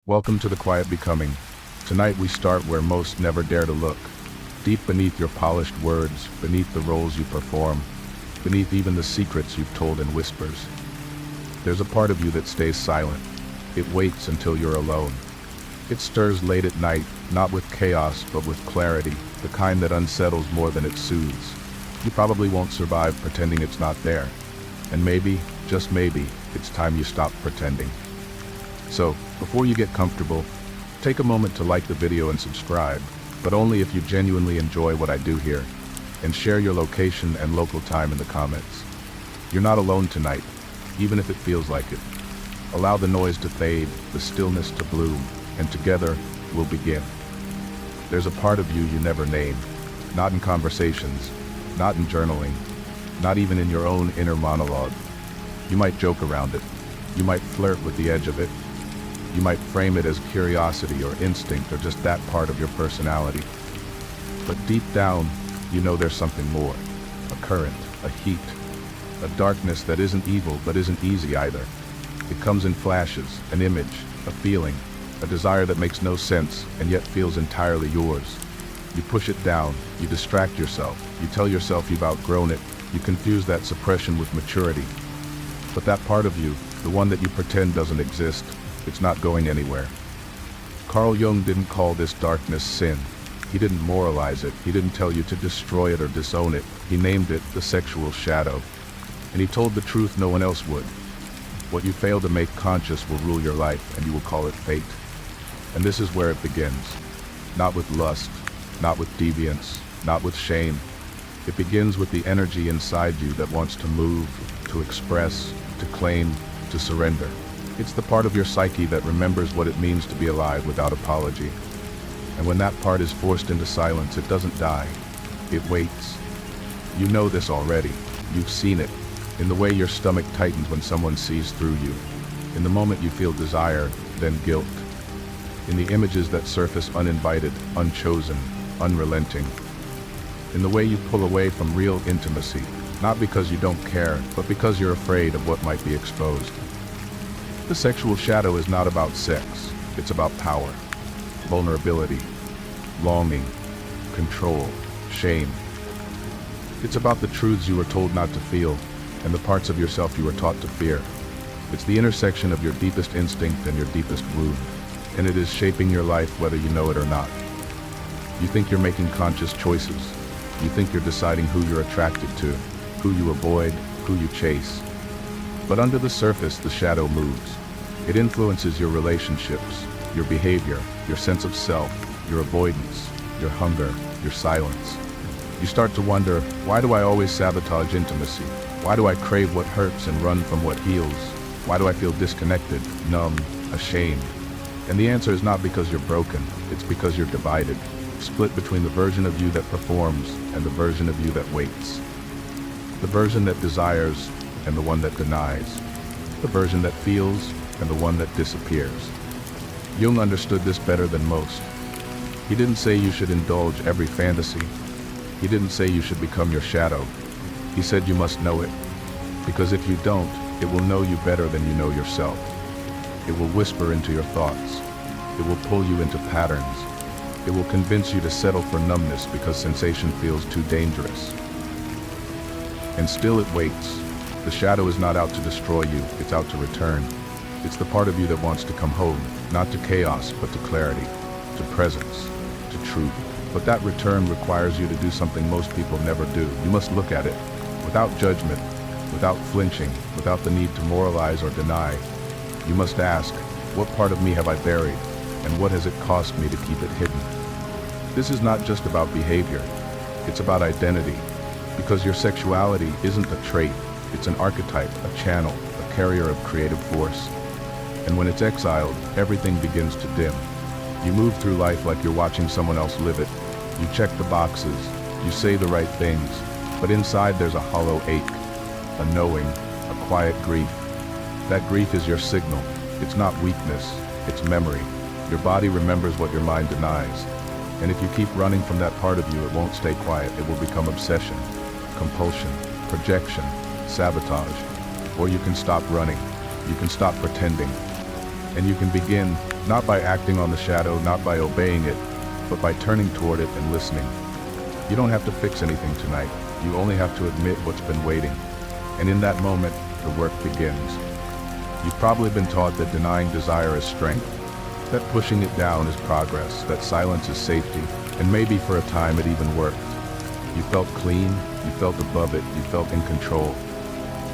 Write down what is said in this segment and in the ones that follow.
Welcome to the Quiet Becoming. Tonight we start where most never dare to look. Deep beneath your polished words, beneath the roles you perform, beneath even the secrets you've told in whispers. There's a part of you that stays silent. It waits until you're alone. It stirs late at night, not with chaos, but with clarity, the kind that unsettles more than it soothes. You probably won't survive pretending it's not there. And maybe, just maybe, it's time you stop pretending. So, before you get comfortable, take a moment to like the video and subscribe, but only if you genuinely enjoy what I do here, and share your location and local time in the comments. You're not alone tonight, even if it feels like it. Allow the noise to fade, the stillness to bloom, and together, we'll begin. There's a part of you never name, not in conversations, not in journaling, not even in your own inner monologue. You might joke around it, you might flirt with the edge of it, you might frame it as curiosity or instinct or just that part of your personality. But deep down, you know there's something more. A current, a heat, a darkness that isn't evil but isn't easy either. It comes in flashes, an image, a feeling, a desire that makes no sense and yet feels entirely yours. You push it down, you distract yourself, you tell yourself you've outgrown it, you confuse that suppression with maturity. But that part of you, the one that you pretend doesn't exist, it's not going anywhere. Carl Jung didn't call this darkness sin. He didn't moralize it. He didn't tell you to destroy it or disown it. He named it the sexual shadow. And he told the truth no one else would. What you fail to make conscious will rule your life, and you will call it fate. And this is where it begins. Not with lust, not with deviance, not with shame. It begins with the energy inside you that wants to move, to express, to claim, to surrender. It's the part of your psyche that remembers what it means to be alive without apology. And when that part is forced into silence, it doesn't die. It waits. You know this already. You've seen it. In the way your stomach tightens when someone sees through you. In the moment you feel desire, then guilt. In the images that surface uninvited, unchosen, unrelenting. In the way you pull away from real intimacy, not because you don't care, but because you're afraid of what might be exposed. The sexual shadow is not about sex, it's about power, vulnerability, longing, control, shame. It's about the truths you were told not to feel, and the parts of yourself you were taught to fear. It's the intersection of your deepest instinct and your deepest wound, and it is shaping your life whether you know it or not. You think you're making conscious choices. You think you're deciding who you're attracted to, who you avoid, who you chase. But under the surface, the shadow moves. It influences your relationships, your behavior, your sense of self, your avoidance, your hunger, your silence. You start to wonder, why do I always sabotage intimacy? Why do I crave what hurts and run from what heals? Why do I feel disconnected, numb, ashamed? And the answer is not because you're broken, it's because you're divided, split between the version of you that performs and the version of you that waits. The version that desires and the one that denies. The version that feels and the one that disappears. Jung understood this better than most. He didn't say you should indulge every fantasy. He didn't say you should become your shadow. He said you must know it. Because if you don't, it will know you better than you know yourself. It will whisper into your thoughts. It will pull you into patterns. It will convince you to settle for numbness because sensation feels too dangerous. And still it waits. The shadow is not out to destroy you, it's out to return. It's the part of you that wants to come home, not to chaos, but to clarity, to presence, to truth. But that return requires you to do something most people never do. You must look at it, without judgment, without flinching, without the need to moralize or deny. You must ask, what part of me have I buried, and what has it cost me to keep it hidden? This is not just about behavior, it's about identity. Because your sexuality isn't a trait, it's an archetype, a channel, a carrier of creative force. And when it's exiled, everything begins to dim. You move through life like you're watching someone else live it. You check the boxes, you say the right things, but inside there's a hollow ache, a knowing, a quiet grief. That grief is your signal. It's not weakness, it's memory. Your body remembers what your mind denies. And if you keep running from that part of you, it won't stay quiet. It will become obsession, compulsion, projection, sabotage. Or you can stop running. You can stop pretending. And you can begin Not by acting on the shadow, not by obeying it, but by turning toward it and listening. You don't have to fix anything tonight. You only have to admit what's been waiting. And in that moment, the work begins. You've probably been taught that denying desire is strength, that pushing it down is progress, that silence is safety, and maybe for a time it even worked. You felt clean, you felt above it, you felt in control.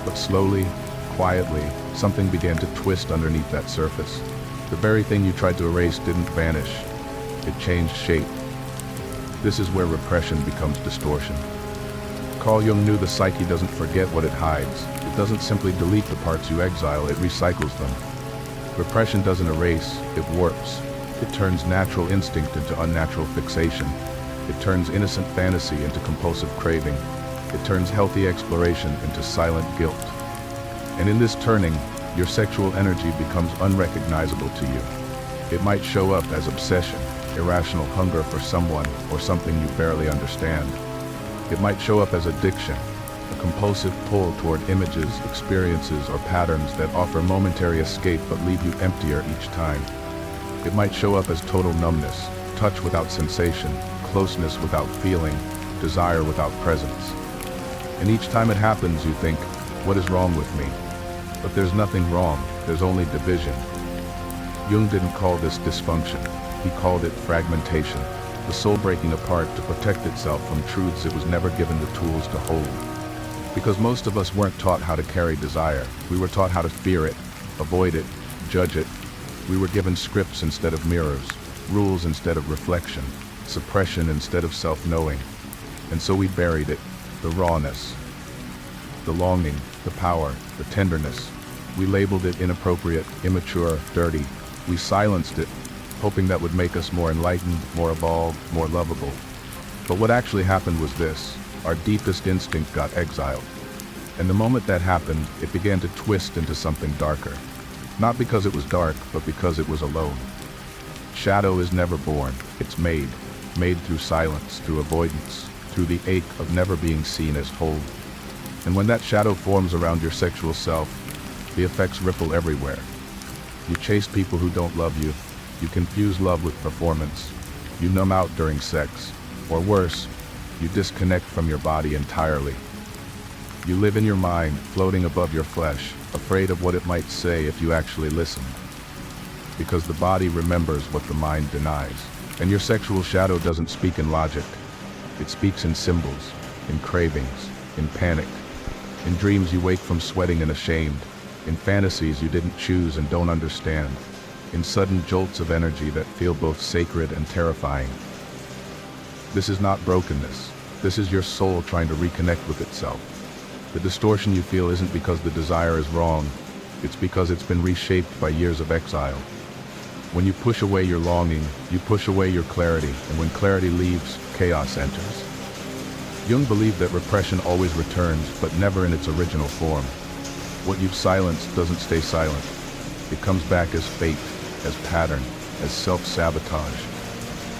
But slowly, quietly, something began to twist underneath that surface. The very thing you tried to erase didn't vanish. It changed shape. This is where repression becomes distortion. Carl Jung knew the psyche doesn't forget what it hides. It doesn't simply delete the parts you exile, it recycles them. Repression doesn't erase, it warps. It turns natural instinct into unnatural fixation. It turns innocent fantasy into compulsive craving. It turns healthy exploration into silent guilt. And in this turning, your sexual energy becomes unrecognizable to you. It might show up as obsession, irrational hunger for someone or something you barely understand. It might show up as addiction, a compulsive pull toward images, experiences, or patterns that offer momentary escape but leave you emptier each time. It might show up as total numbness, touch without sensation, closeness without feeling, desire without presence. And each time it happens, you think, what is wrong with me? But there's nothing wrong, there's only division. Jung didn't call this dysfunction, he called it fragmentation, the soul breaking apart to protect itself from truths it was never given the tools to hold. Because most of us weren't taught how to carry desire, we were taught how to fear it, avoid it, judge it. We were given scripts instead of mirrors, rules instead of reflection, suppression instead of self-knowing. And so we buried it, the rawness, the longing, the power, the tenderness. We labeled it inappropriate, immature, dirty. We silenced it, hoping that would make us more enlightened, more evolved, more lovable. But what actually happened was this: our deepest instinct got exiled. And the moment that happened, it began to twist into something darker. Not because it was dark, but because it was alone. Shadow is never born, it's made through silence, through avoidance, through the ache of never being seen as whole. And when that shadow forms around your sexual self, the effects ripple everywhere. You chase people who don't love you. You confuse love with performance. You numb out during sex. Or worse, you disconnect from your body entirely. You live in your mind, floating above your flesh, afraid of what it might say if you actually listened. Because the body remembers what the mind denies. And your sexual shadow doesn't speak in logic. It speaks in symbols, in cravings, in panic. In dreams you wake from sweating and ashamed. In fantasies you didn't choose and don't understand. In sudden jolts of energy that feel both sacred and terrifying. This is not brokenness. This is your soul trying to reconnect with itself. The distortion you feel isn't because the desire is wrong. It's because it's been reshaped by years of exile. When you push away your longing, you push away your clarity, and when clarity leaves, chaos enters. Jung believed that repression always returns, but never in its original form. What you've silenced doesn't stay silent. It comes back as fate, as pattern, as self-sabotage.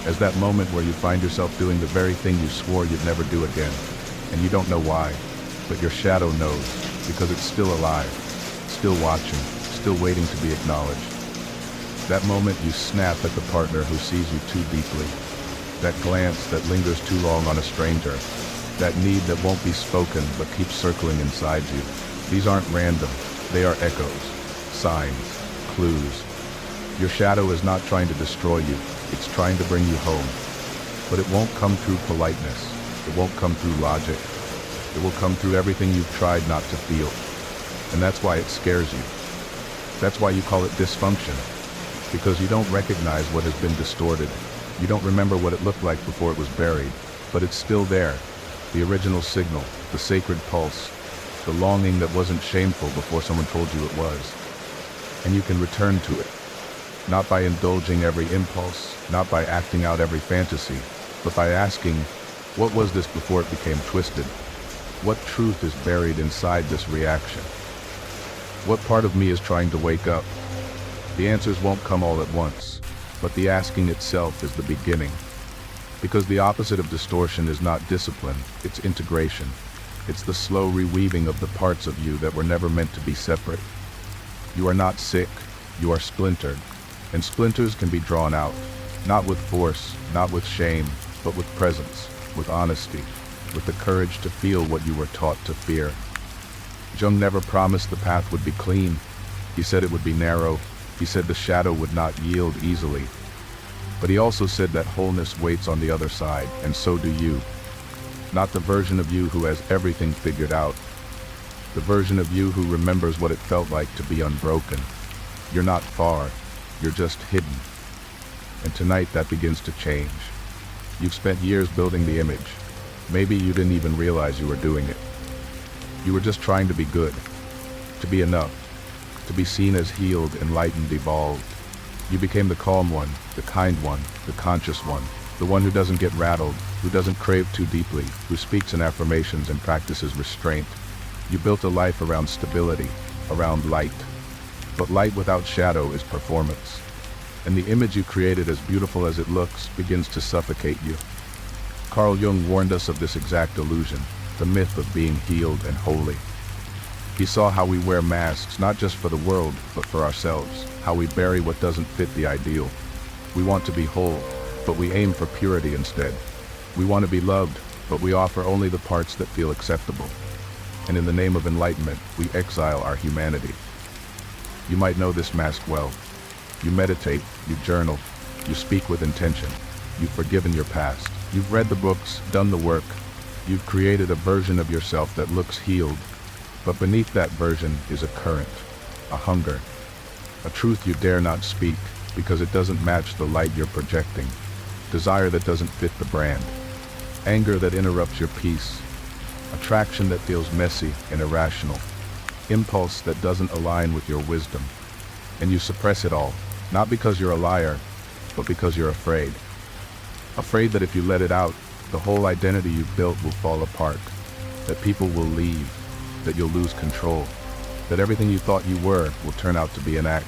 As that moment where you find yourself doing the very thing you swore you'd never do again. And you don't know why, but your shadow knows, because it's still alive, still watching, still waiting to be acknowledged. That moment you snap at the partner who sees you too deeply. That glance that lingers too long on a stranger. That need that won't be spoken but keeps circling inside you. These aren't random, they are echoes, signs, clues. Your shadow is not trying to destroy you, it's trying to bring you home. But it won't come through politeness, it won't come through logic. It will come through everything you've tried not to feel. And that's why it scares you. That's why you call it dysfunction. Because you don't recognize what has been distorted. You don't remember what it looked like before it was buried, but it's still there. The original signal, the sacred pulse, the longing that wasn't shameful before someone told you it was. And you can return to it. Not by indulging every impulse, not by acting out every fantasy, but by asking, what was this before it became twisted? What truth is buried inside this reaction? What part of me is trying to wake up? The answers won't come all at once, but the asking itself is the beginning. Because the opposite of distortion is not discipline, it's integration. It's the slow reweaving of the parts of you that were never meant to be separate. You are not sick, you are splintered. And splinters can be drawn out, not with force, not with shame, but with presence, with honesty, with the courage to feel what you were taught to fear. Jung never promised the path would be clean. He said it would be narrow. He said the shadow would not yield easily. But he also said that wholeness waits on the other side, and so do you. Not the version of you who has everything figured out. The version of you who remembers what it felt like to be unbroken. You're not far, you're just hidden. And tonight that begins to change. You've spent years building the image. Maybe you didn't even realize you were doing it. You were just trying to be good, to be enough, to be seen as healed, enlightened, evolved. You became the calm one, the kind one, the conscious one, the one who doesn't get rattled, who doesn't crave too deeply, who speaks in affirmations and practices restraint. You built a life around stability, around light. But light without shadow is performance. And the image you created, as beautiful as it looks, begins to suffocate you. Carl Jung warned us of this exact illusion, the myth of being healed and holy. He saw how we wear masks, not just for the world, but for ourselves, how we bury what doesn't fit the ideal. We want to be whole, but we aim for purity instead. We want to be loved, but we offer only the parts that feel acceptable. And in the name of enlightenment, we exile our humanity. You might know this mask well. You meditate, you journal, you speak with intention. You've forgiven your past. You've read the books, done the work. You've created a version of yourself that looks healed. But beneath that version is a current, a hunger, a truth you dare not speak because it doesn't match the light you're projecting, desire that doesn't fit the brand, anger that interrupts your peace, attraction that feels messy and irrational, impulse that doesn't align with your wisdom. And you suppress it all, not because you're a liar, but because you're afraid. Afraid that if you let it out, the whole identity you've built will fall apart, that people will leave, that you'll lose control, that everything you thought you were will turn out to be an act.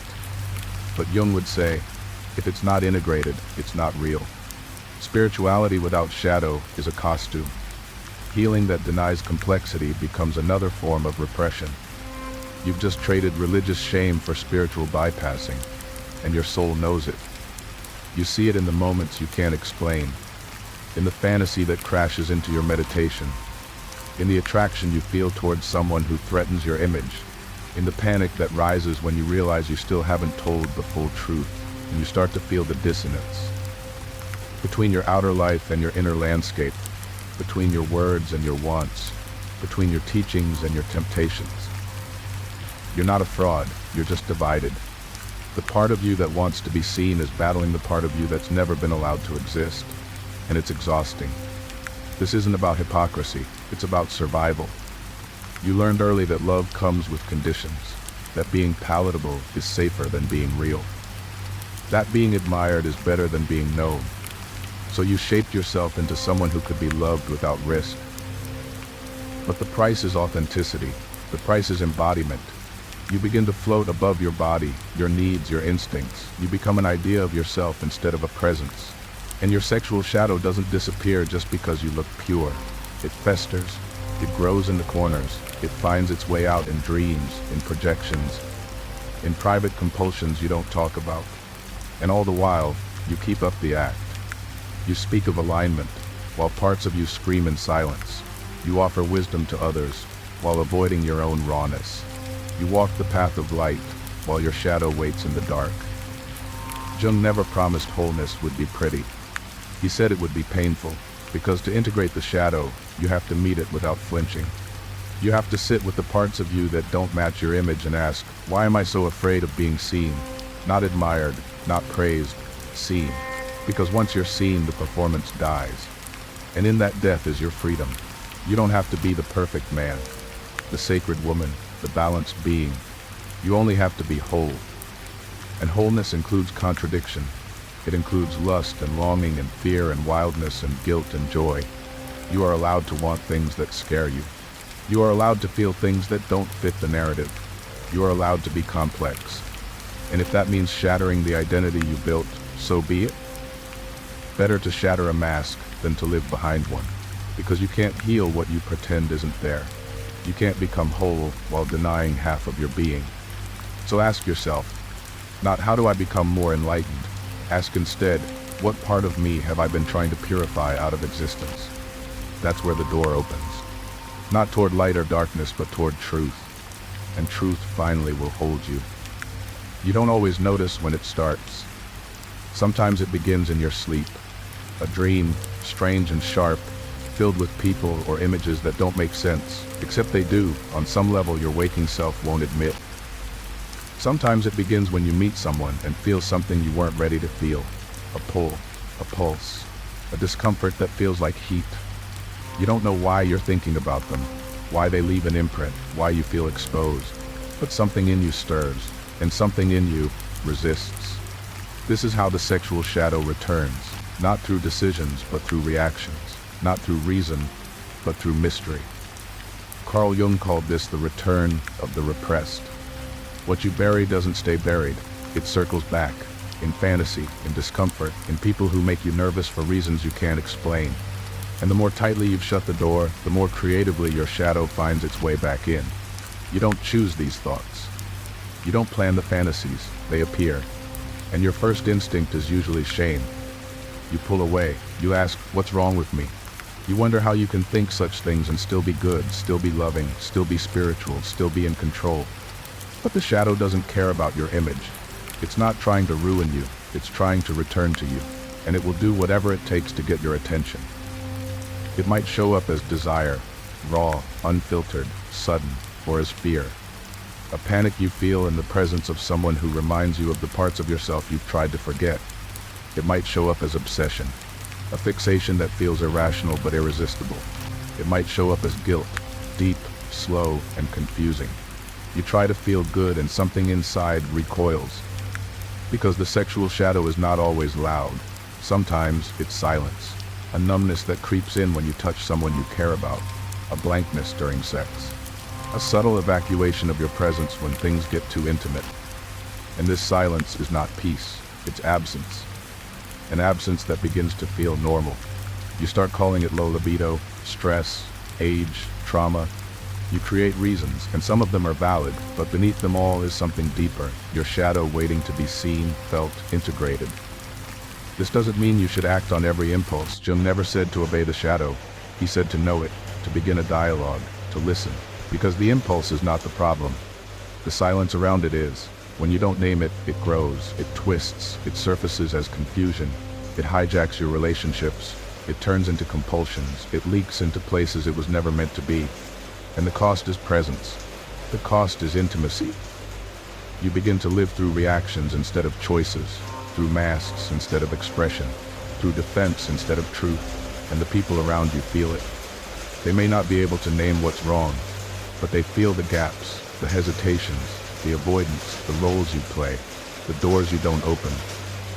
But Jung would say, if it's not integrated, it's not real. Spirituality without shadow is a costume. Healing that denies complexity becomes another form of repression. You've just traded religious shame for spiritual bypassing, and your soul knows it. You see it in the moments you can't explain, in the fantasy that crashes into your meditation, in the attraction you feel towards someone who threatens your image, in the panic that rises when you realize you still haven't told the full truth, and you start to feel the dissonance between your outer life and your inner landscape, between your words and your wants, between your teachings and your temptations. You're not a fraud, you're just divided. The part of you that wants to be seen is battling the part of you that's never been allowed to exist, and it's exhausting. This isn't about hypocrisy, it's about survival. You learned early that love comes with conditions, that being palatable is safer than being real, that being admired is better than being known. So you shaped yourself into someone who could be loved without risk. But the price is authenticity, the price is embodiment. You begin to float above your body, your needs, your instincts. You become an idea of yourself instead of a presence. And your sexual shadow doesn't disappear just because you look pure. It festers, it grows in the corners, it finds its way out in dreams, in projections, in private compulsions you don't talk about. And all the while, you keep up the act. You speak of alignment, while parts of you scream in silence. You offer wisdom to others, while avoiding your own rawness. You walk the path of light, while your shadow waits in the dark. Jung never promised wholeness would be pretty. He said it would be painful, because to integrate the shadow, you have to meet it without flinching. You have to sit with the parts of you that don't match your image and ask, why am I so afraid of being seen? Not admired, not praised, seen. Because once you're seen, the performance dies. And in that death is your freedom. You don't have to be the perfect man, the sacred woman, the balanced being. You only have to be whole. And wholeness includes contradiction. It includes lust and longing and fear and wildness and guilt and joy. You are allowed to want things that scare you. You are allowed to feel things that don't fit the narrative. You are allowed to be complex. And if that means shattering the identity you built, so be it. Better to shatter a mask than to live behind one, because you can't heal what you pretend isn't there. You can't become whole while denying half of your being. So ask yourself, Not how do I become more enlightened? Ask instead, what part of me have I been trying to purify out of existence? That's where the door opens. Not toward light or darkness, but toward truth. And truth finally will hold you. You don't always notice when it starts. Sometimes it begins in your sleep. A dream, strange and sharp, filled with people or images that don't make sense, except they do, on some level your waking self won't admit. Sometimes it begins when you meet someone and feel something you weren't ready to feel. A pull, a pulse, a discomfort that feels like heat. You don't know why you're thinking about them, why they leave an imprint, why you feel exposed. But something in you stirs, and something in you resists. This is how the sexual shadow returns, not through decisions, but through reactions. Not through reason, but through mystery. Carl Jung called this the return of the repressed. What you bury doesn't stay buried. It circles back, in fantasy, in discomfort, in people who make you nervous for reasons you can't explain. And the more tightly you've shut the door, the more creatively your shadow finds its way back in. You don't choose these thoughts. You don't plan the fantasies, they appear. And your first instinct is usually shame. You pull away, you ask, what's wrong with me? You wonder how you can think such things and still be good, still be loving, still be spiritual, still be in control. But the shadow doesn't care about your image. It's not trying to ruin you, it's trying to return to you. And it will do whatever it takes to get your attention. It might show up as desire, raw, unfiltered, sudden, or as fear. A panic you feel in the presence of someone who reminds you of the parts of yourself you've tried to forget. It might show up as obsession, a fixation that feels irrational but irresistible. It might show up as guilt, deep, slow, and confusing. You try to feel good and something inside recoils. Because the sexual shadow is not always loud. Sometimes it's silence, a numbness that creeps in when you touch someone you care about, a blankness during sex, a subtle evacuation of your presence when things get too intimate. And this silence is not peace, it's absence. An absence that begins to feel normal. You start calling it low libido, stress, age, trauma. You create reasons, and some of them are valid, but beneath them all is something deeper, your shadow waiting to be seen, felt, integrated. This doesn't mean you should act on every impulse. Jung never said to obey the shadow. He said to know it, to begin a dialogue, to listen. Because the impulse is not the problem. The silence around it is. When you don't name it, it grows, it twists, it surfaces as confusion. It hijacks your relationships. It turns into compulsions. It leaks into places it was never meant to be. And the cost is presence. The cost is intimacy. You begin to live through reactions instead of choices, through masks instead of expression, through defense instead of truth, and the people around you feel it. They may not be able to name what's wrong, but they feel the gaps, the hesitations, the avoidance, the roles you play, the doors you don't open.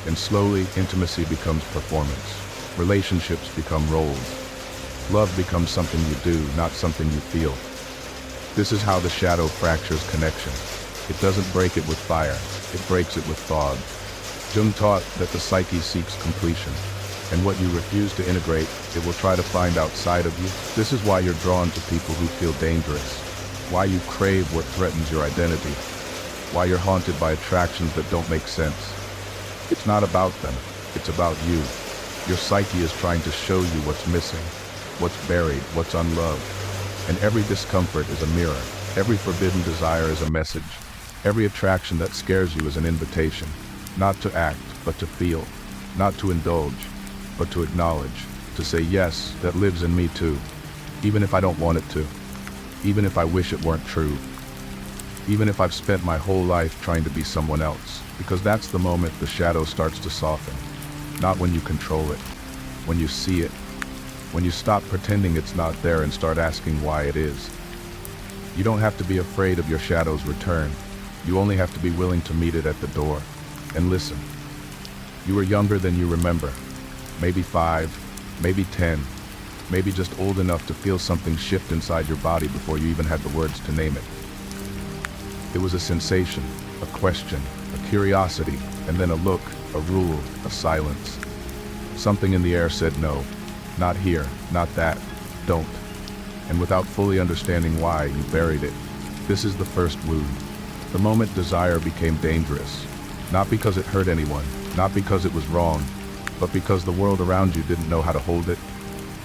And slowly, intimacy becomes performance. Relationships become roles. Love becomes something you do, not something you feel. This is how the shadow fractures connection. It doesn't break it with fire, it breaks it with fog. Jung taught that the psyche seeks completion, and what you refuse to integrate, it will try to find outside of you. This is why you're drawn to people who feel dangerous, why you crave what threatens your identity, why you're haunted by attractions that don't make sense. It's not about them, it's about you. Your psyche is trying to show you what's missing, what's buried, what's unloved. And every discomfort is a mirror. Every forbidden desire is a message. Every attraction that scares you is an invitation, not to act, but to feel, not to indulge, but to acknowledge, to say yes, that lives in me too, even if I don't want it to, even if I wish it weren't true, even if I've spent my whole life trying to be someone else, because that's the moment the shadow starts to soften. Not when you control it, when you see it, when you stop pretending it's not there and start asking why it is. You don't have to be afraid of your shadow's return. You only have to be willing to meet it at the door. And listen. You were younger than you remember. Maybe 5, maybe 10, maybe just old enough to feel something shift inside your body before you even had the words to name it. It was a sensation, a question, a curiosity, and then a look, a rule, a silence. Something in the air said no. Not here, not that, don't. And without fully understanding why, you buried it. This is the first wound. The moment desire became dangerous. Not because it hurt anyone, not because it was wrong, but because the world around you didn't know how to hold it,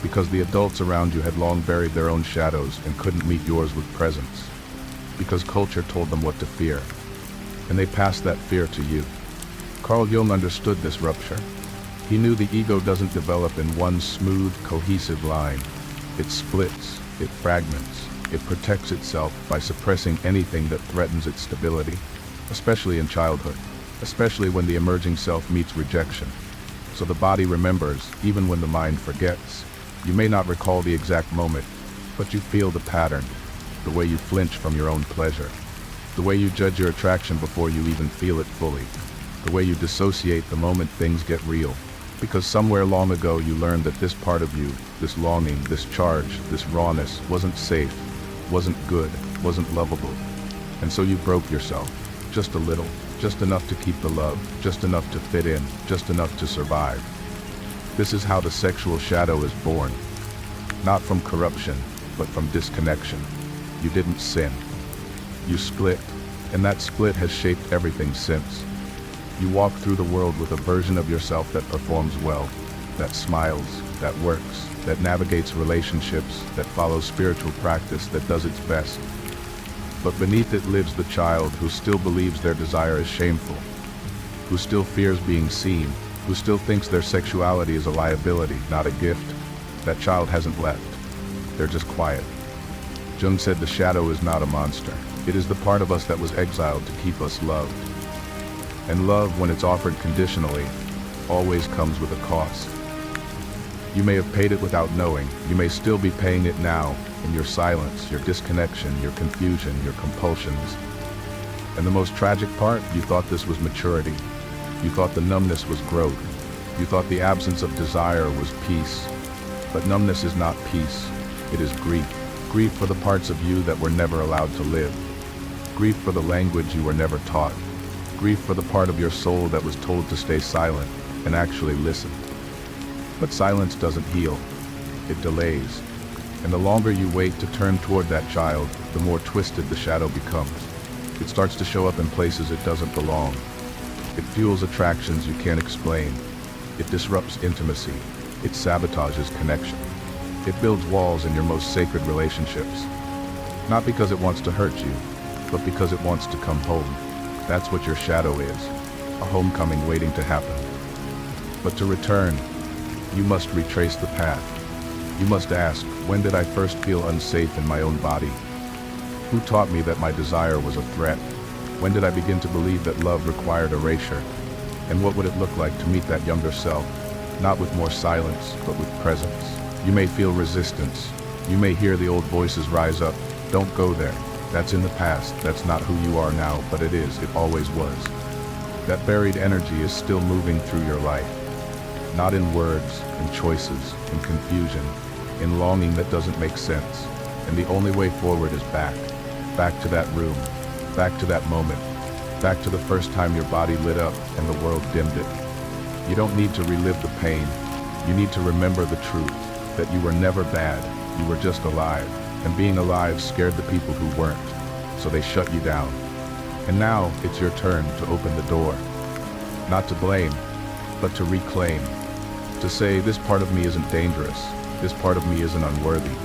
because the adults around you had long buried their own shadows and couldn't meet yours with presence, because culture told them what to fear, and they passed that fear to you. Carl Jung understood this rupture. He knew the ego doesn't develop in one smooth, cohesive line. It splits, it fragments, it protects itself by suppressing anything that threatens its stability, especially in childhood, especially when the emerging self meets rejection. So the body remembers, even when the mind forgets. You may not recall the exact moment, but you feel the pattern, the way you flinch from your own pleasure, the way you judge your attraction before you even feel it fully, the way you dissociate the moment things get real. Because somewhere long ago you learned that this part of you, this longing, this charge, this rawness, wasn't safe, wasn't good, wasn't lovable. And so you broke yourself, just a little, just enough to keep the love, just enough to fit in, just enough to survive. This is how the sexual shadow is born. Not from corruption, but from disconnection. You didn't sin. You split, and that split has shaped everything since. You walk through the world with a version of yourself that performs well, that smiles, that works, that navigates relationships, that follows spiritual practice, that does its best. But beneath it lives the child who still believes their desire is shameful, who still fears being seen, who still thinks their sexuality is a liability, not a gift. That child hasn't left. They're just quiet. Jung said the shadow is not a monster. It is the part of us that was exiled to keep us loved. And love, when it's offered conditionally, always comes with a cost. You may have paid it without knowing. You may still be paying it now, in your silence, your disconnection, your confusion, your compulsions. And the most tragic part, you thought this was maturity. You thought the numbness was growth. You thought the absence of desire was peace. But numbness is not peace. It is grief. Grief for the parts of you that were never allowed to live. Grief for the language you were never taught. Grief for the part of your soul that was told to stay silent and actually listen. But silence doesn't heal. It delays. And the longer you wait to turn toward that child, the more twisted the shadow becomes. It starts to show up in places it doesn't belong. It fuels attractions you can't explain. It disrupts intimacy. It sabotages connection. It builds walls in your most sacred relationships. Not because it wants to hurt you, but because it wants to come home. That's what your shadow is, a homecoming waiting to happen. But to return, you must retrace the path. You must ask, when did I first feel unsafe in my own body? Who taught me that my desire was a threat? When did I begin to believe that love required erasure? And what would it look like to meet that younger self? Not with more silence, but with presence. You may feel resistance. You may hear the old voices rise up. Don't go there. That's in the past. That's not who you are now, but it is. It always was. That buried energy is still moving through your life. Not in words, in choices, in confusion, in longing that doesn't make sense. And the only way forward is back. Back to that room. Back to that moment. Back to the first time your body lit up and the world dimmed it. You don't need to relive the pain. You need to remember the truth, that you were never bad. You were just alive. And being alive scared the people who weren't. So they shut you down. And now it's your turn to open the door. Not to blame, but to reclaim. To say, this part of me isn't dangerous. This part of me isn't unworthy.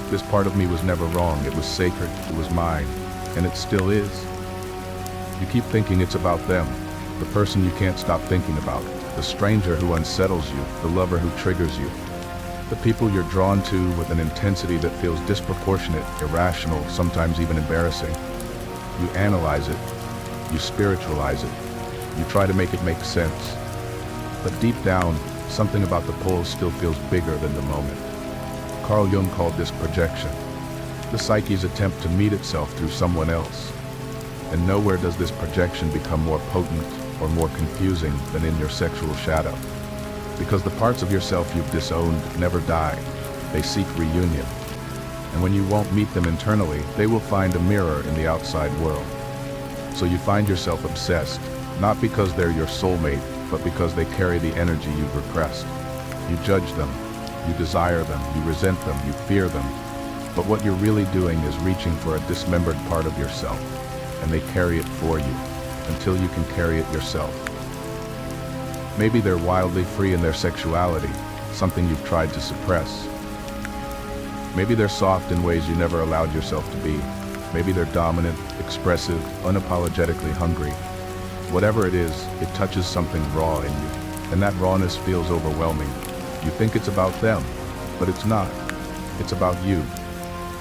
This part of me was never wrong. It was sacred. It was mine. And it still is. You keep thinking it's about them. The person you can't stop thinking about. The stranger who unsettles you. The lover who triggers you. The people you're drawn to with an intensity that feels disproportionate, irrational, sometimes even embarrassing. You analyze it. You spiritualize it. You try to make it make sense. But deep down, something about the pull still feels bigger than the moment. Carl Jung called this projection. The psyche's attempt to meet itself through someone else. And nowhere does this projection become more potent or more confusing than in your sexual shadow. Because the parts of yourself you've disowned never die. They seek reunion. And when you won't meet them internally, they will find a mirror in the outside world. So you find yourself obsessed, not because they're your soulmate, but because they carry the energy you've repressed. You judge them, you desire them, you resent them, you fear them. But what you're really doing is reaching for a dismembered part of yourself, and they carry it for you. until you can carry it yourself. Maybe they're wildly free in their sexuality, something you've tried to suppress. Maybe they're soft in ways you never allowed yourself to be. Maybe they're dominant, expressive, unapologetically hungry. Whatever it is, it touches something raw in you, and that rawness feels overwhelming. You think it's about them, but it's not. It's about you.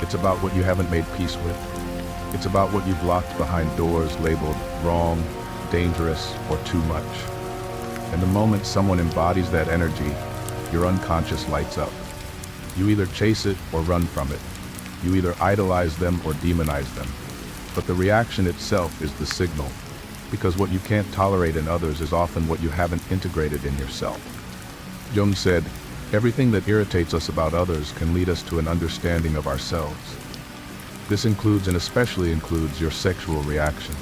It's about what you haven't made peace with. It's about what you've locked behind doors labeled wrong, dangerous, or too much. And the moment someone embodies that energy, your unconscious lights up. You either chase it or run from it. You either idolize them or demonize them. But the reaction itself is the signal, because what you can't tolerate in others is often what you haven't integrated in yourself. Jung said, everything that irritates us about others can lead us to an understanding of ourselves. This includes and especially includes your sexual reactions.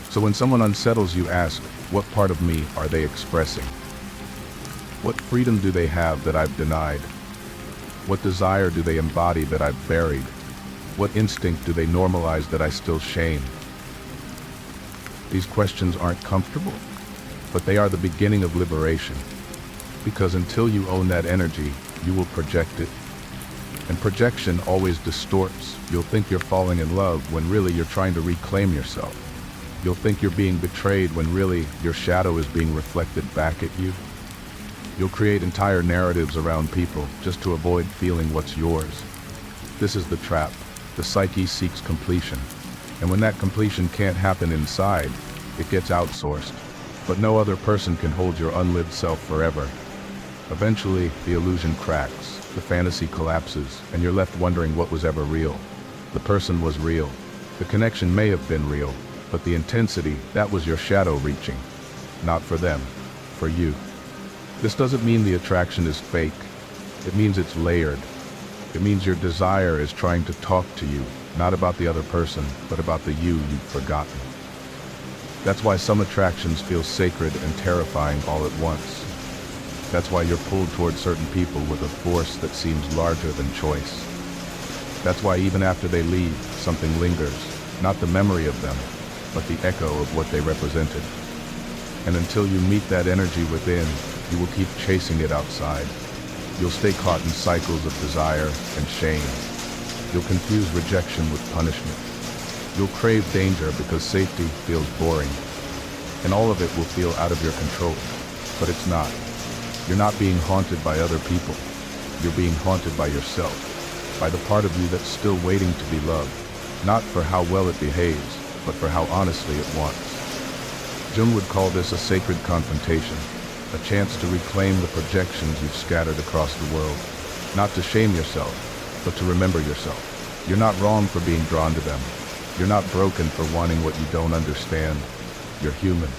So when someone unsettles you, ask, what part of me are they expressing? What freedom do they have that I've denied? What desire do they embody that I've buried? What instinct do they normalize that I still shame? These questions aren't comfortable, but they are the beginning of liberation. Because until you own that energy, you will project it. And projection always distorts. You'll think you're falling in love when really you're trying to reclaim yourself. You'll think you're being betrayed when really your shadow is being reflected back at you. You'll create entire narratives around people just to avoid feeling what's yours. This is the trap. The psyche seeks completion. And when that completion can't happen inside, it gets outsourced. But no other person can hold your unlived self forever. Eventually, the illusion cracks, the fantasy collapses, and you're left wondering what was ever real. The person was real. The connection may have been real, but the intensity, that was your shadow reaching. Not for them, for you. This doesn't mean the attraction is fake. It means it's layered. It means your desire is trying to talk to you, not about the other person, but about the you you've forgotten. That's why some attractions feel sacred and terrifying all at once. That's why you're pulled towards certain people with a force that seems larger than choice. That's why even after they leave, something lingers, not the memory of them, but the echo of what they represented. And until you meet that energy within, you will keep chasing it outside. You'll stay caught in cycles of desire and shame. You'll confuse rejection with punishment. You'll crave danger because safety feels boring. And all of it will feel out of your control. But it's not. You're not being haunted by other people. You're being haunted by yourself, by the part of you that's still waiting to be loved, not for how well it behaves, but for how honestly it wants. Jung would call this a sacred confrontation, a chance to reclaim the projections you've scattered across the world, not to shame yourself, but to remember yourself. You're not wrong for being drawn to them. You're not broken for wanting what you don't understand. You're human.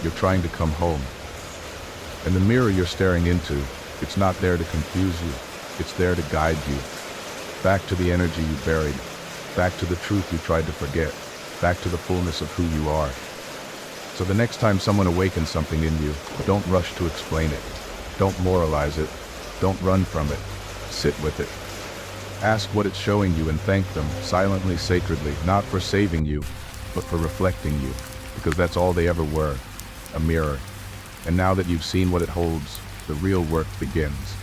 You're trying to come home. And the mirror you're staring into, it's not there to confuse you. It's there to guide you. Back to the energy you buried. Back to the truth you tried to forget. Back to the fullness of who you are. So the next time someone awakens something in you, don't rush to explain it. Don't moralize it. Don't run from it. Sit with it. Ask what it's showing you and thank them, silently, sacredly, not for saving you, but for reflecting you, because that's all they ever were, a mirror. And now that you've seen what it holds, the real work begins.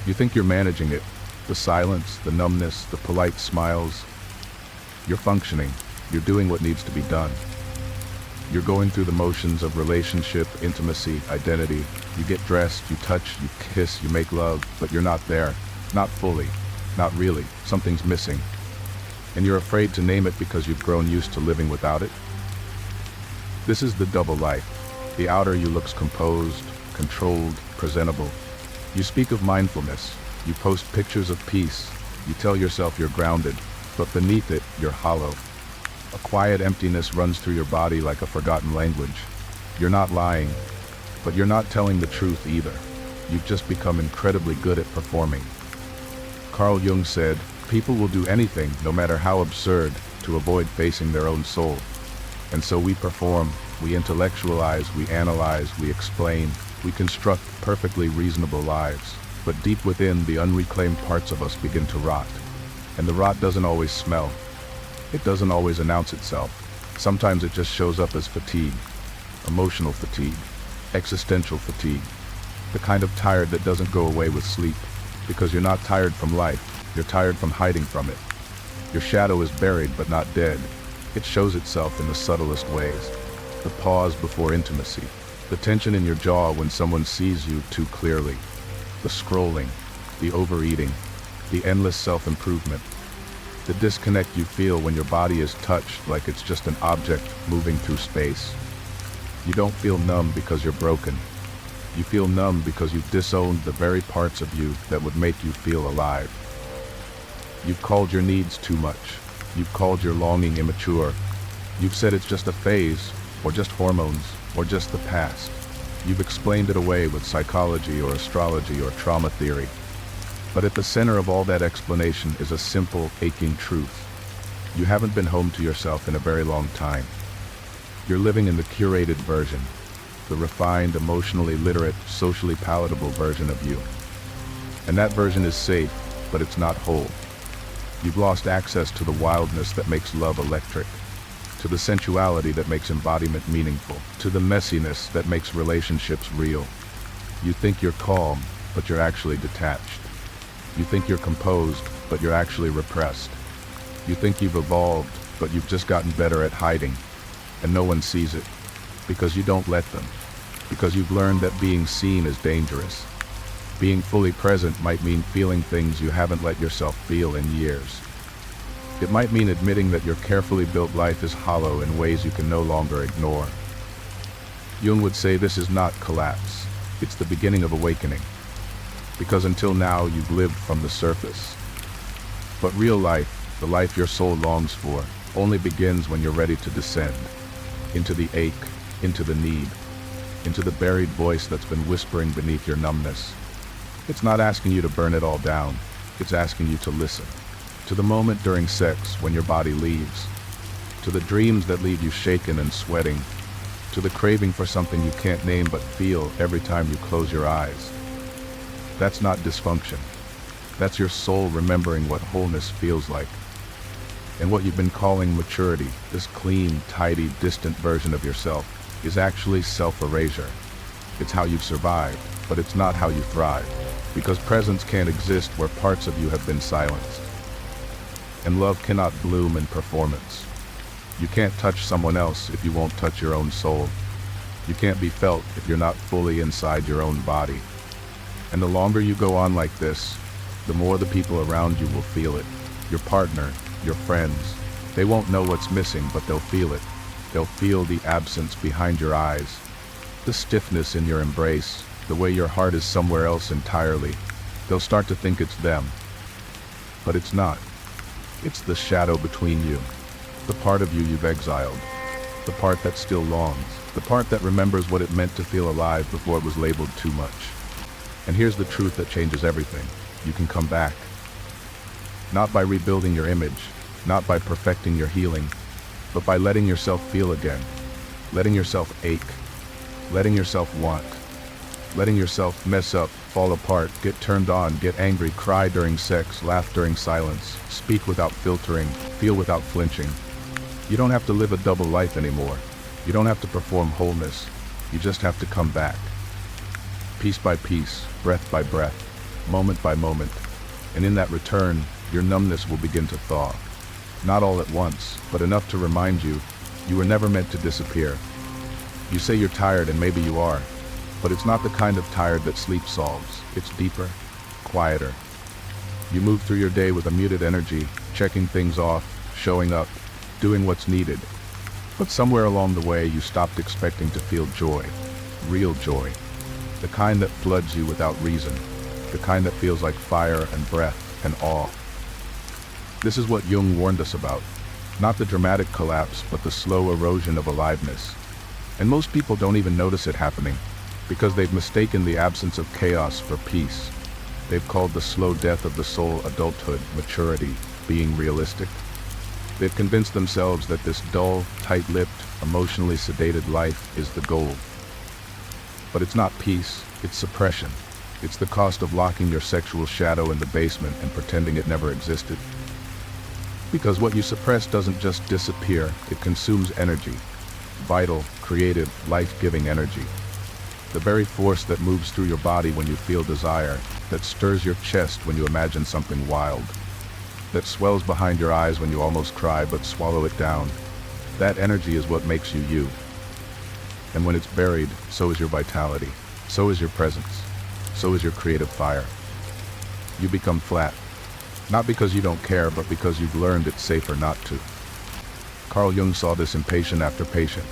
You think you're managing it, the silence, the numbness, the polite smiles. You're functioning. You're doing what needs to be done. You're going through the motions of relationship, intimacy, identity. You get dressed, you touch, you kiss, you make love, but you're not there. Not fully. Not really. Something's missing. And you're afraid to name it because you've grown used to living without it? This is the double life. The outer you looks composed, controlled, presentable. You speak of mindfulness. You post pictures of peace. You tell yourself you're grounded, but beneath it, you're hollow. A quiet emptiness runs through your body like a forgotten language. You're not lying, but you're not telling the truth either. You've just become incredibly good at performing. Carl Jung said, people will do anything, no matter how absurd, to avoid facing their own soul. And so we perform, we intellectualize, we analyze, we explain, we construct perfectly reasonable lives. But deep within, the unreclaimed parts of us begin to rot. And the rot doesn't always smell. It doesn't always announce itself. Sometimes it just shows up as fatigue, emotional fatigue, existential fatigue, the kind of tired that doesn't go away with sleep, because you're not tired from life, you're tired from hiding from it. Your shadow is buried but not dead. It shows itself in the subtlest ways. The pause before intimacy, the tension in your jaw when someone sees you too clearly, the scrolling, the overeating, the endless self-improvement, the disconnect you feel when your body is touched like it's just an object moving through space. You don't feel numb because you're broken. You feel numb because you've disowned the very parts of you that would make you feel alive. You've called your needs too much. You've called your longing immature. You've said it's just a phase, or just hormones, or just the past. You've explained it away with psychology or astrology or trauma theory. But at the center of all that explanation is a simple, aching truth. You haven't been home to yourself in a very long time. You're living in the curated version, the refined, emotionally literate, socially palatable version of you. And that version is safe, but it's not whole. You've lost access to the wildness that makes love electric, to the sensuality that makes embodiment meaningful, to the messiness that makes relationships real. You think you're calm, but you're actually detached. You think you're composed, but you're actually repressed. You think you've evolved, but you've just gotten better at hiding, and no one sees it, because you don't let them, because you've learned that being seen is dangerous. Being fully present might mean feeling things you haven't let yourself feel in years. It might mean admitting that your carefully built life is hollow in ways you can no longer ignore. Jung would say this is not collapse, it's the beginning of awakening. Because until now you've lived from the surface. But real life, the life your soul longs for, only begins when you're ready to descend. Into the ache, into the need, into the buried voice that's been whispering beneath your numbness. It's not asking you to burn it all down, it's asking you to listen. To the moment during sex when your body leaves. To the dreams that leave you shaken and sweating. To the craving for something you can't name but feel every time you close your eyes. That's not dysfunction. That's your soul remembering what wholeness feels like. And what you've been calling maturity, this clean, tidy, distant version of yourself, is actually self-erasure. It's how you've survived, but it's not how you thrive. Because presence can't exist where parts of you have been silenced. And love cannot bloom in performance. You can't touch someone else if you won't touch your own soul. You can't be felt if you're not fully inside your own body. And the longer you go on like this, the more the people around you will feel it. Your partner, your friends, they won't know what's missing, but they'll feel it. They'll feel the absence behind your eyes, the stiffness in your embrace, the way your heart is somewhere else entirely. They'll start to think it's them. But it's not. It's the shadow between you, the part of you you've exiled, the part that still longs, the part that remembers what it meant to feel alive before it was labeled too much. And here's the truth that changes everything. You can come back. Not by rebuilding your image, not by perfecting your healing, but by letting yourself feel again, letting yourself ache, letting yourself want, letting yourself mess up, fall apart, get turned on, get angry, cry during sex, laugh during silence, speak without filtering, feel without flinching. You don't have to live a double life anymore. You don't have to perform wholeness. You just have to come back. Piece by piece, breath by breath, moment by moment. And in that return, your numbness will begin to thaw. Not all at once, but enough to remind you, you were never meant to disappear. You say you're tired, and maybe you are, but it's not the kind of tired that sleep solves. It's deeper, quieter. You move through your day with a muted energy, checking things off, showing up, doing what's needed. But somewhere along the way, you stopped expecting to feel joy, real joy, the kind that floods you without reason, the kind that feels like fire and breath and awe. This is what Jung warned us about, not the dramatic collapse, but the slow erosion of aliveness. And most people don't even notice it happening, because they've mistaken the absence of chaos for peace. They've called the slow death of the soul adulthood, maturity, being realistic. They've convinced themselves that this dull, tight-lipped, emotionally sedated life is the goal. But it's not peace, it's suppression. It's the cost of locking your sexual shadow in the basement and pretending it never existed. Because what you suppress doesn't just disappear, it consumes energy. Vital, creative, life-giving energy. The very force that moves through your body when you feel desire, that stirs your chest when you imagine something wild, that swells behind your eyes when you almost cry but swallow it down. That energy is what makes you you. And when it's buried, so is your vitality, so is your presence, so is your creative fire. You become flat, not because you don't care, but because you've learned it's safer not to. Carl Jung saw this in patient after patient.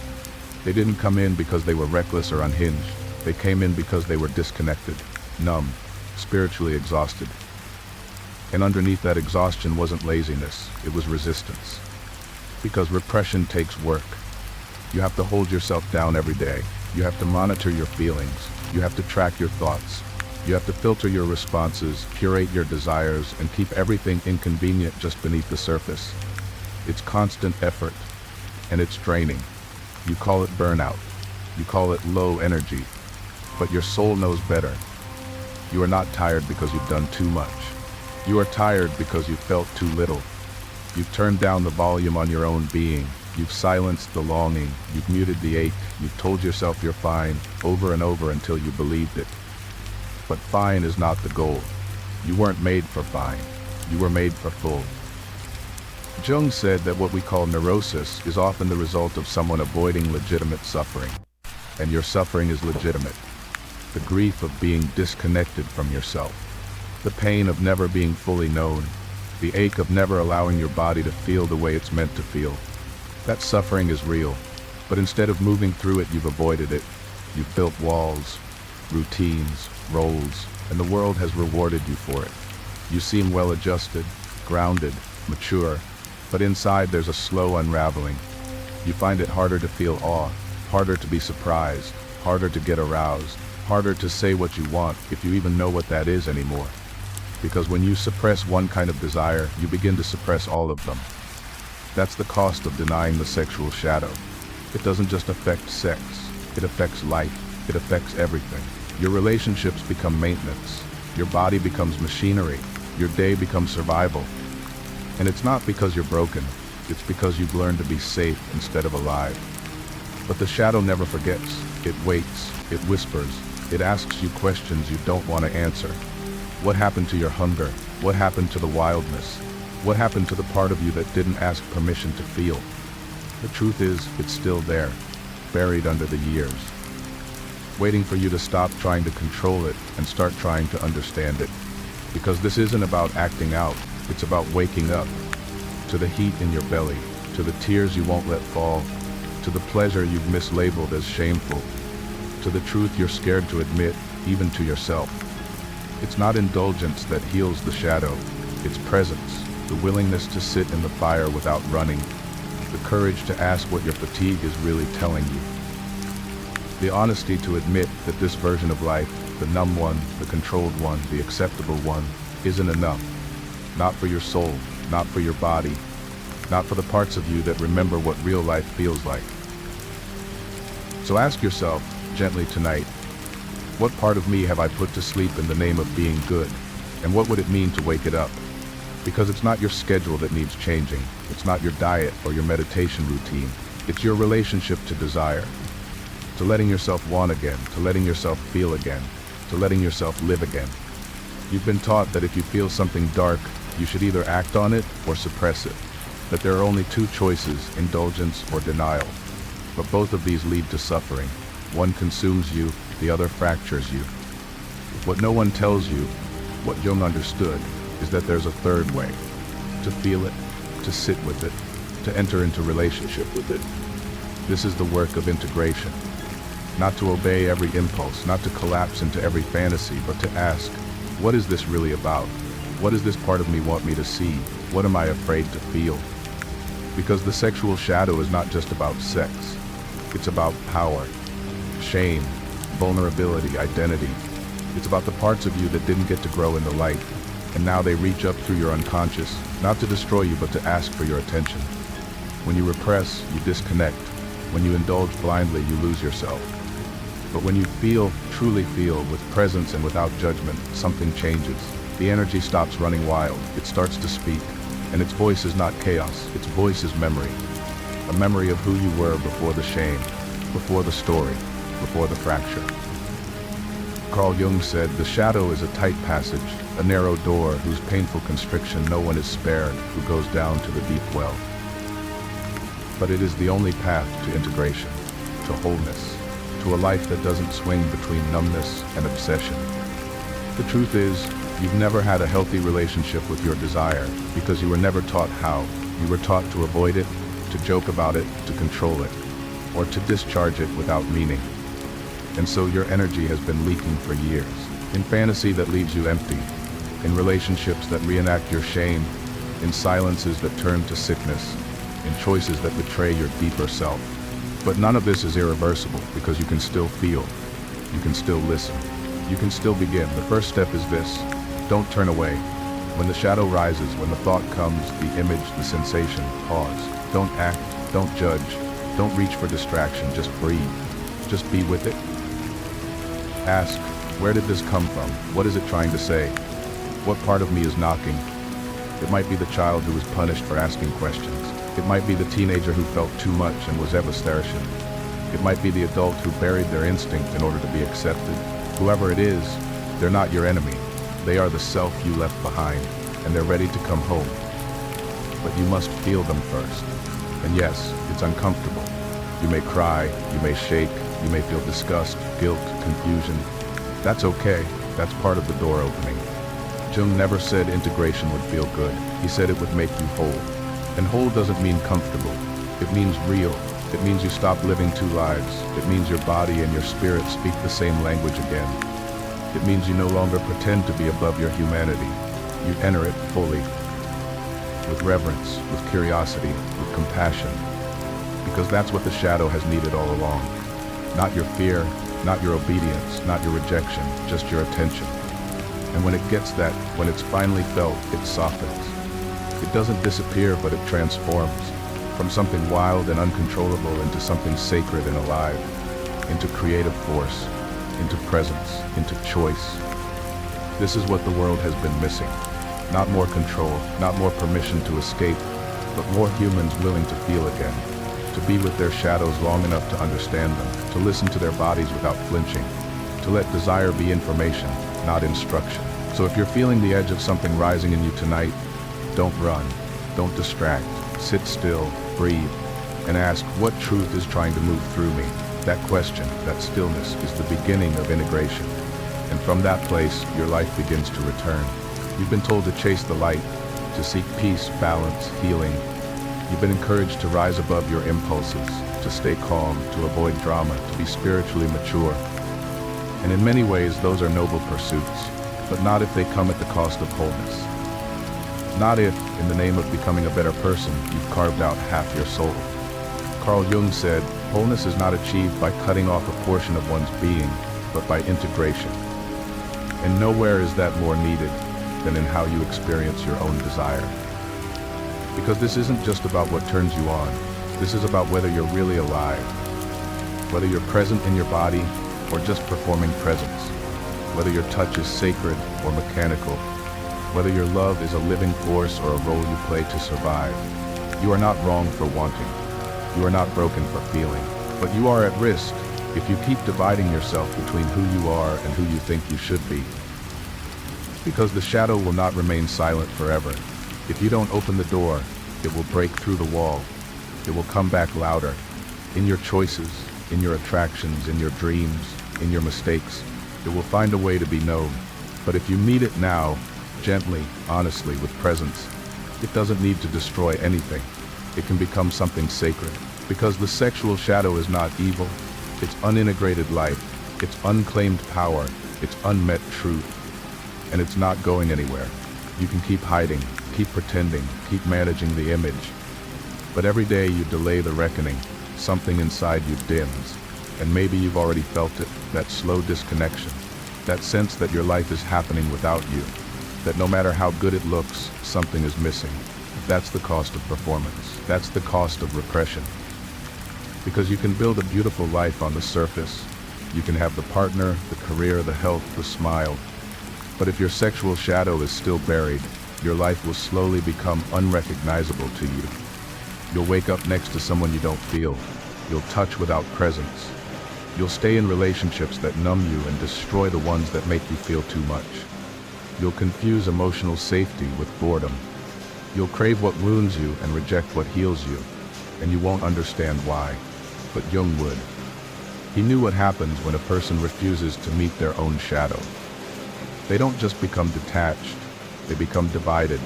They didn't come in because they were reckless or unhinged. They came in because they were disconnected, numb, spiritually exhausted. And underneath that exhaustion wasn't laziness, it was resistance. Because repression takes work. You have to hold yourself down every day. You have to monitor your feelings. You have to track your thoughts. You have to filter your responses, curate your desires, and keep everything inconvenient just beneath the surface. It's constant effort, and it's draining. You call it burnout. You call it low energy. But your soul knows better. You are not tired because you've done too much. You are tired because you felt too little. You've turned down the volume on your own being. You've silenced the longing. You've muted the ache. You've told yourself you're fine over and over until you believed it. But fine is not the goal. You weren't made for fine. You were made for full. Jung said that what we call neurosis is often the result of someone avoiding legitimate suffering. And your suffering is legitimate. The grief of being disconnected from yourself. The pain of never being fully known. The ache of never allowing your body to feel the way it's meant to feel. That suffering is real. But instead of moving through it, you've avoided it. You've built walls, routines, roles, and the world has rewarded you for it. You seem well-adjusted, grounded, mature, but inside there's a slow unraveling. You find it harder to feel awe, harder to be surprised, harder to get aroused, harder to say what you want, if you even know what that is anymore. Because when you suppress one kind of desire, you begin to suppress all of them. That's the cost of denying the sexual shadow. It doesn't just affect sex, it affects life, it affects everything. Your relationships become maintenance, your body becomes machinery, your day becomes survival. And it's not because you're broken, it's because you've learned to be safe instead of alive. But the shadow never forgets, it waits, it whispers, it asks you questions you don't want to answer. What happened to your hunger? What happened to the wildness? What happened to the part of you that didn't ask permission to feel? The truth is, it's still there, buried under the years, waiting for you to stop trying to control it and start trying to understand it. Because this isn't about acting out, it's about waking up to the heat in your belly, to the tears you won't let fall, to the pleasure you've mislabeled as shameful, to the truth you're scared to admit, even to yourself. It's not indulgence that heals the shadow, it's presence, the willingness to sit in the fire without running, the courage to ask what your fatigue is really telling you. The honesty to admit that this version of life, the numb one, the controlled one, the acceptable one, isn't enough. Not for your soul, not for your body, not for the parts of you that remember what real life feels like. So ask yourself, gently tonight, what part of me have I put to sleep in the name of being good? And what would it mean to wake it up? Because it's not your schedule that needs changing. It's not your diet or your meditation routine. It's your relationship to desire. To letting yourself want again, to letting yourself feel again, to letting yourself live again. You've been taught that if you feel something dark, you should either act on it or suppress it. That there are only two choices, indulgence or denial. But both of these lead to suffering. One consumes you, the other fractures you. What no one tells you, what Jung understood, is that there's a third way. To feel it, to sit with it, to enter into relationship with it. This is the work of integration. Not to obey every impulse, not to collapse into every fantasy, but to ask, what is this really about? What does this part of me want me to see? What am I afraid to feel? Because the sexual shadow is not just about sex. It's about power, shame, vulnerability, identity. It's about the parts of you that didn't get to grow in the light, and now they reach up through your unconscious, not to destroy you, but to ask for your attention. When you repress, you disconnect. When you indulge blindly, you lose yourself. But when you feel, truly feel, with presence and without judgment, something changes. The energy stops running wild. It starts to speak. And its voice is not chaos, its voice is memory. A memory of who you were before the shame, before the story, before the fracture. Carl Jung said, "The shadow is a tight passage, a narrow door whose painful constriction no one is spared who goes down to the deep well." But it is the only path to integration, to wholeness, to a life that doesn't swing between numbness and obsession. The truth is, you've never had a healthy relationship with your desire because you were never taught how. You were taught to avoid it, to joke about it, to control it, or to discharge it without meaning. And so your energy has been leaking for years, in fantasy that leaves you empty, in relationships that reenact your shame, in silences that turn to sickness, in choices that betray your deeper self. But none of this is irreversible because you can still feel, you can still listen, you can still begin. The first step is this: don't turn away. When the shadow rises, when the thought comes, the image, the sensation, pause. Don't act, don't judge, don't reach for distraction, just breathe. Just be with it. Ask, where did this come from? What is it trying to say? What part of me is knocking? It might be the child who was punished for asking questions. It might be the teenager who felt too much and was evisceration. It might be the adult who buried their instinct in order to be accepted. Whoever it is, they're not your enemy. They are the self you left behind, and they're ready to come home. But you must feel them first. And yes, it's uncomfortable. You may cry, you may shake, you may feel disgust, guilt, confusion. That's okay. That's part of the door opening. Jung never said integration would feel good. He said it would make you whole. And whole doesn't mean comfortable. It means real. It means you stop living two lives. It means your body and your spirit speak the same language again. It means you no longer pretend to be above your humanity. You enter it fully, with reverence, with curiosity, with compassion. Because that's what the shadow has needed all along. Not your fear, not your obedience, not your rejection, just your attention. And when it gets that, when it's finally felt, it softens. It doesn't disappear, but it transforms. From something wild and uncontrollable into something sacred and alive. Into creative force, into presence, into choice. This is what the world has been missing. Not more control, not more permission to escape, but more humans willing to feel again. To be with their shadows long enough to understand them, to listen to their bodies without flinching, to let desire be information, not instruction. So if you're feeling the edge of something rising in you tonight, don't run, don't distract, sit still, breathe, and ask, what truth is trying to move through me? That question, that stillness, is the beginning of integration. And from that place, your life begins to return. You've been told to chase the light, to seek peace, balance, healing. You've been encouraged to rise above your impulses, to stay calm, to avoid drama, to be spiritually mature. And in many ways, those are noble pursuits, but not if they come at the cost of wholeness. Not if, in the name of becoming a better person, you've carved out half your soul. Carl Jung said, wholeness is not achieved by cutting off a portion of one's being, but by integration. And nowhere is that more needed than in how you experience your own desire. Because this isn't just about what turns you on. This is about whether you're really alive, whether you're present in your body or just performing presence, whether your touch is sacred or mechanical, whether your love is a living force or a role you play to survive. You are not wrong for wanting. You are not broken for feeling. But you are at risk if you keep dividing yourself between who you are and who you think you should be. Because the shadow will not remain silent forever. If you don't open the door, it will break through the wall. It will come back louder. In your choices, in your attractions, in your dreams, in your mistakes, it will find a way to be known. But if you meet it now, gently, honestly, with presence, it doesn't need to destroy anything. It can become something sacred. Because the sexual shadow is not evil. It's unintegrated life. It's unclaimed power. It's unmet truth. And it's not going anywhere. You can keep hiding, keep pretending, keep managing the image. But every day you delay the reckoning, something inside you dims. And maybe you've already felt it, that slow disconnection, that sense that your life is happening without you, that no matter how good it looks, something is missing. That's the cost of performance. That's the cost of repression. Because you can build a beautiful life on the surface. You can have the partner, the career, the health, the smile. But if your sexual shadow is still buried, your life will slowly become unrecognizable to you. You'll wake up next to someone you don't feel. You'll touch without presence. You'll stay in relationships that numb you and destroy the ones that make you feel too much. You'll confuse emotional safety with boredom. You'll crave what wounds you and reject what heals you, and you won't understand why, but Jung would. He knew what happens when a person refuses to meet their own shadow. They don't just become detached, they become divided,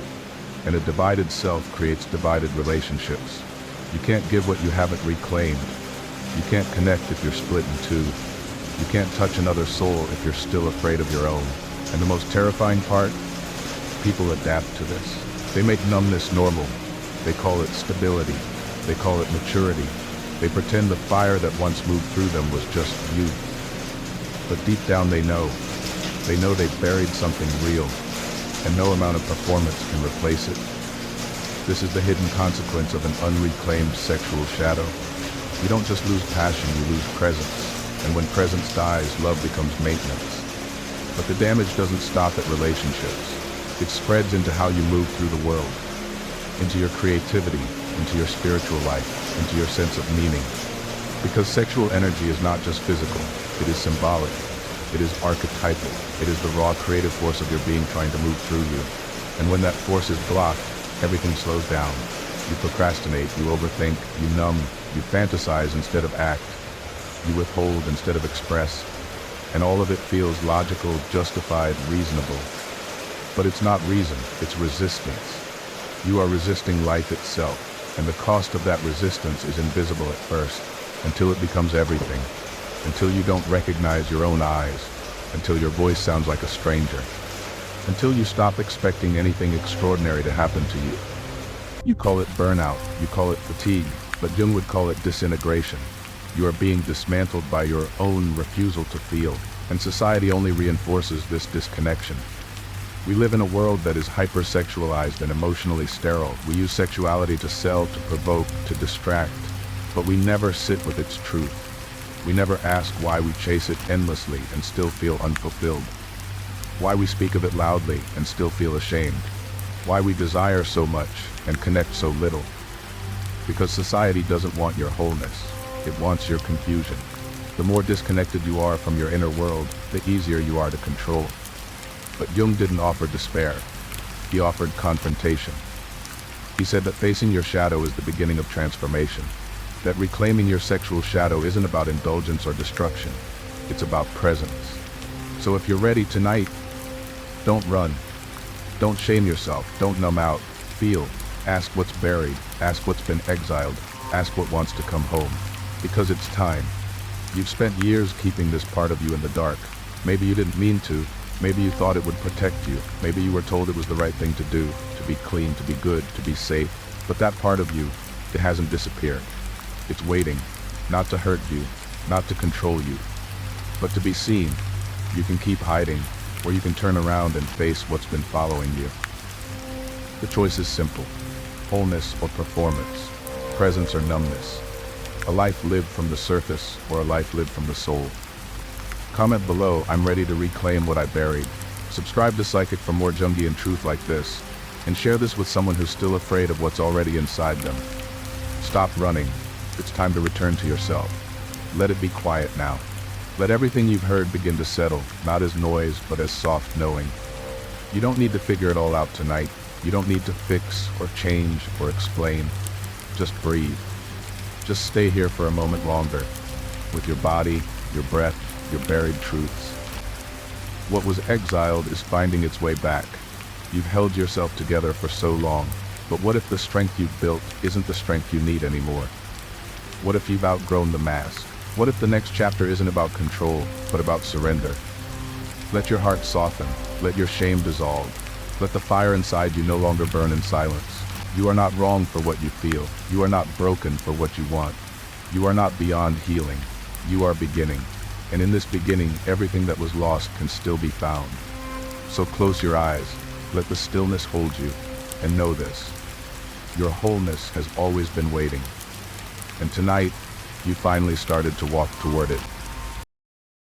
and a divided self creates divided relationships. You can't give what you haven't reclaimed. You can't connect if you're split in two. You can't touch another soul if you're still afraid of your own. And the most terrifying part? People adapt to this. They make numbness normal. They call it stability. They call it maturity. They pretend the fire that once moved through them was just youth. But deep down they know they've buried something real, and no amount of performance can replace it. This is the hidden consequence of an unreclaimed sexual shadow. You don't just lose passion, you lose presence. And when presence dies, love becomes maintenance. But the damage doesn't stop at relationships. It spreads into how you move through the world, into your creativity, into your spiritual life, into your sense of meaning. Because sexual energy is not just physical, it is symbolic, it is archetypal, it is the raw creative force of your being trying to move through you. And when that force is blocked, everything slows down. You procrastinate, you overthink, you numb, you fantasize instead of act, you withhold instead of express, and all of it feels logical, justified, reasonable. But it's not reason, it's resistance. You are resisting life itself, and the cost of that resistance is invisible at first, until it becomes everything, until you don't recognize your own eyes, until your voice sounds like a stranger, until you stop expecting anything extraordinary to happen to you. You call it burnout, you call it fatigue, but Jung would call it disintegration. You are being dismantled by your own refusal to feel, and society only reinforces this disconnection. We live in a world that is hypersexualized and emotionally sterile. We use sexuality to sell, to provoke, to distract, but we never sit with its truth. We never ask why we chase it endlessly and still feel unfulfilled. Why we speak of it loudly and still feel ashamed. Why we desire so much and connect so little. Because society doesn't want your wholeness, it wants your confusion. The more disconnected you are from your inner world, the easier you are to control. But Jung didn't offer despair. He offered confrontation. He said that facing your shadow is the beginning of transformation. That reclaiming your sexual shadow isn't about indulgence or destruction. It's about presence. So if you're ready tonight, don't run. Don't shame yourself. Don't numb out. Feel. Ask what's buried. Ask what's been exiled. Ask what wants to come home. Because it's time. You've spent years keeping this part of you in the dark. Maybe you didn't mean to. Maybe you thought it would protect you. Maybe you were told it was the right thing to do, to be clean, to be good, to be safe. But that part of you, it hasn't disappeared. It's waiting, not to hurt you, not to control you, but to be seen. You can keep hiding, or you can turn around and face what's been following you. The choice is simple: wholeness or performance, presence or numbness, a life lived from the surface or a life lived from the soul. Comment below, I'm ready to reclaim what I buried. Subscribe to Psychic for more Jungian truth like this, and share this with someone who's still afraid of what's already inside them. Stop running. It's time to return to yourself. Let it be quiet now. Let everything you've heard begin to settle, not as noise, but as soft knowing. You don't need to figure it all out tonight. You don't need to fix or change or explain. Just breathe. Just stay here for a moment longer, with your body, your breath, your buried truths. What was exiled is finding its way back. You've held yourself together for so long, but what if the strength you've built isn't the strength you need anymore? What if you've outgrown the mask? What if the next chapter isn't about control, but about surrender? Let your heart soften. Let your shame dissolve. Let the fire inside you no longer burn in silence. You are not wrong for what you feel. You are not broken for what you want. You are not beyond healing. You are beginning. And in this beginning, everything that was lost can still be found. So close your eyes, let the stillness hold you, and know this: your wholeness has always been waiting. And tonight, you finally started to walk toward it.